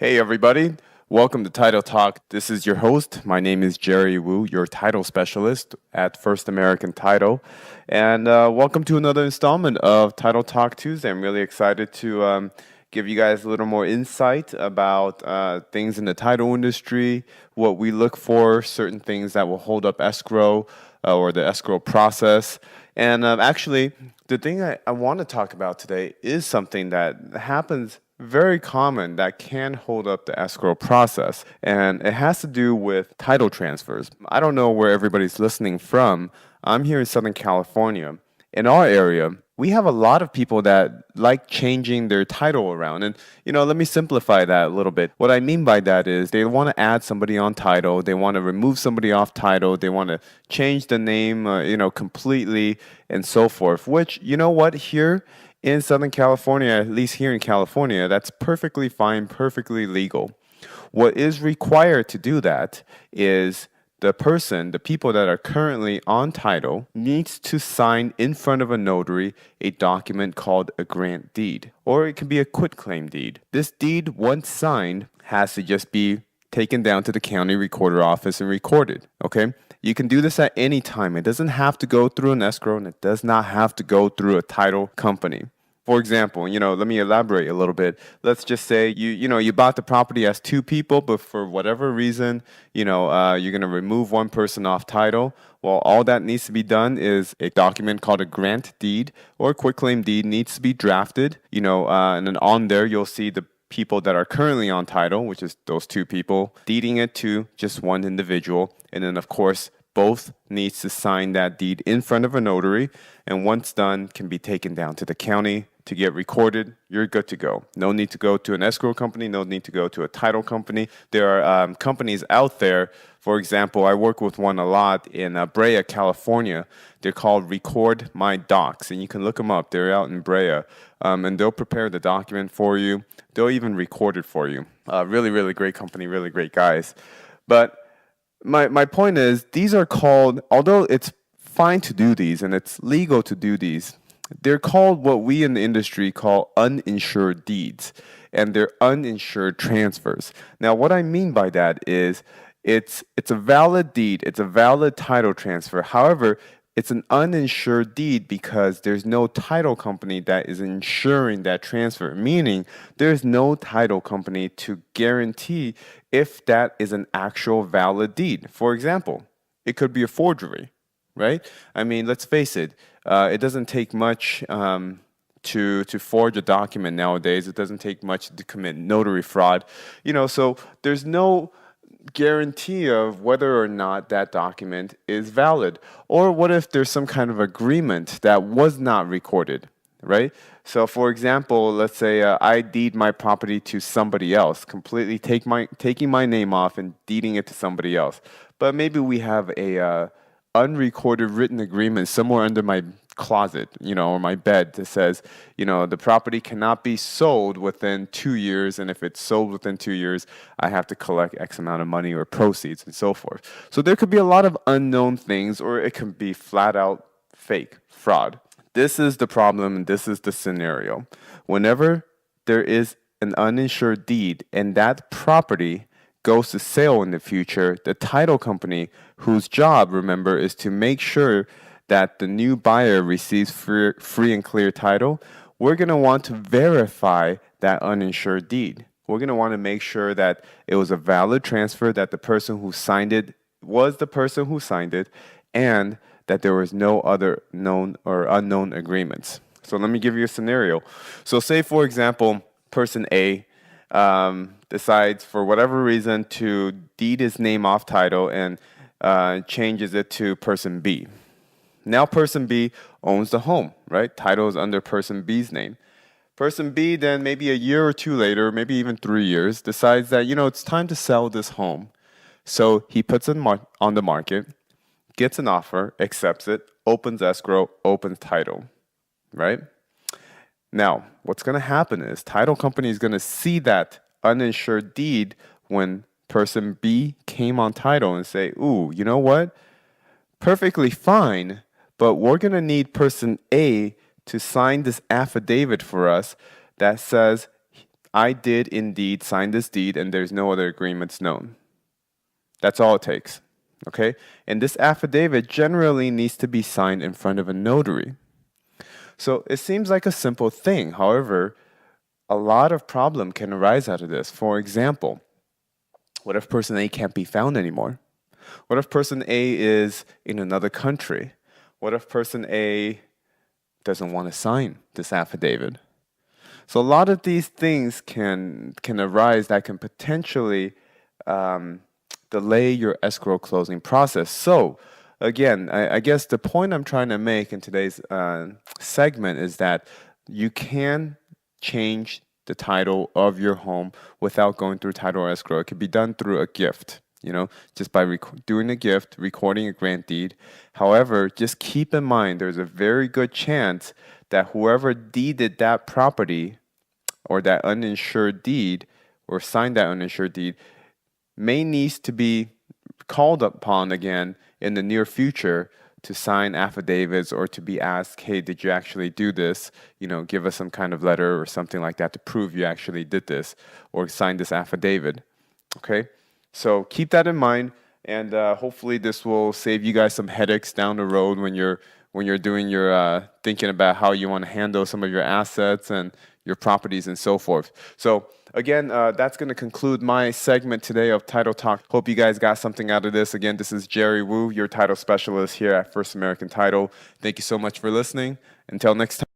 Hey, everybody. Welcome to Title Talk. This is your host. My name is Jerry Wu, your title specialist at First American Title. And welcome to another installment of Title Talk Tuesday. I'm really excited to give you guys a little more insight about things in the title industry, what we look for, certain things that will hold up escrow or the escrow process. And actually, the thing I want to talk about today is something that happens very common that can hold up the escrow process, and it has to do with title transfers. I don't know where everybody's listening from. I'm here in Southern California. In our area, we have a lot of people that like changing their title around. And, let me simplify that a little bit. What I mean by that is they want to add somebody on title, they want to remove somebody off title, they want to change the name, completely, and so forth, which, you know what, here in Southern California, at least here in California, that's perfectly fine, perfectly legal. What is required to do that is the people that are currently on title, needs to sign in front of a notary a document called a grant deed, or it can be a quitclaim deed. This deed, once signed, has to just be taken down to the county recorder office and recorded, okay? You can do this at any time. It doesn't have to go through an escrow, and it does not have to go through a title company. For example, let me elaborate a little bit. Let's just say you bought the property as two people, but for whatever reason, you're going to remove one person off title. Well, all that needs to be done is a document called a grant deed or a quitclaim deed needs to be drafted, and then on there you'll see the people that are currently on title, which is those two people, deeding it to just one individual. And then, of course, both needs to sign that deed in front of a notary. And once done, can be taken down to the county to get recorded. You're good to go. No need to go to an escrow company. No need to go to a title company. There are companies out there. For example, I work with one a lot in Brea, California. They're called Record My Docs, and you can look them up. They're out in Brea, and they'll prepare the document for you. They'll even record it for you. Really, really great company, really great guys. But my point is, these are called, although it's fine to do these and it's legal to do these, they're called what we in the industry call uninsured deeds, and they're uninsured transfers. Now, what I mean by that is it's a valid deed, it's a valid title transfer. However, it's an uninsured deed because there's no title company that is insuring that transfer, meaning there's no title company to guarantee if that is an actual valid deed. For example, it could be a forgery, right? I mean, let's face it, it doesn't take much to forge a document nowadays. It doesn't take much to commit notary fraud, so there's no guarantee of whether or not that document is valid. Or what if there's some kind of agreement that was not recorded, right? So for example, let's say I deed my property to somebody else, completely taking my name off and deeding it to somebody else. But maybe we have a unrecorded written agreement somewhere under my closet, or my bed that says, the property cannot be sold within 2 years. And if it's sold within 2 years, I have to collect X amount of money or proceeds and so forth. So there could be a lot of unknown things, or it can be flat out fake fraud. This is the problem, and this is the scenario. Whenever there is an uninsured deed and that property goes to sale in the future, the title company, whose job, remember, is to make sure that the new buyer receives free and clear title, we're going to want to verify that uninsured deed. We're going to want to make sure that it was a valid transfer, that the person who signed it was the person who signed it, and that there was no other known or unknown agreements. So let me give you a scenario. So say, for example, person A decides for whatever reason to deed his name off title and changes it to person B. Now person B owns the home, right? Title is under person B's name. Person B then maybe a year or two later, maybe even 3 years, decides that, it's time to sell this home. So he puts it on the market, gets an offer, accepts it, opens escrow, opens title, right? Now, what's going to happen is title company is going to see that uninsured deed when person B came on title and say, ooh, you know what? Perfectly fine, but we're going to need person A to sign this affidavit for us that says I did indeed sign this deed and there's no other agreements known. That's all it takes. Okay? And this affidavit generally needs to be signed in front of a notary. So it seems like a simple thing. However, a lot of problem can arise out of this. For example, what if person A can't be found anymore? What if person A is in another country? What if person A doesn't want to sign this affidavit? So a lot of these things can arise that can potentially delay your escrow closing process. So again, I guess the point I'm trying to make in today's segment is that you can change the title of your home without going through title or escrow. It can be done through a gift, just by doing a gift, recording a grant deed. However, just keep in mind there's a very good chance that whoever deeded that property or that uninsured deed or signed that uninsured deed may need to be called upon again in the near future to sign affidavits or to be asked, hey, did you actually do this? Give us some kind of letter or something like that to prove you actually did this or signed this affidavit. Okay? So keep that in mind, and hopefully this will save you guys some headaches down the road when you're doing your thinking about how you want to handle some of your assets and your properties and so forth. So again, that's going to conclude my segment today of Title Talk. Hope you guys got something out of this. Again, this is Jerry Wu, your title specialist here at First American Title. Thank you so much for listening. Until next time.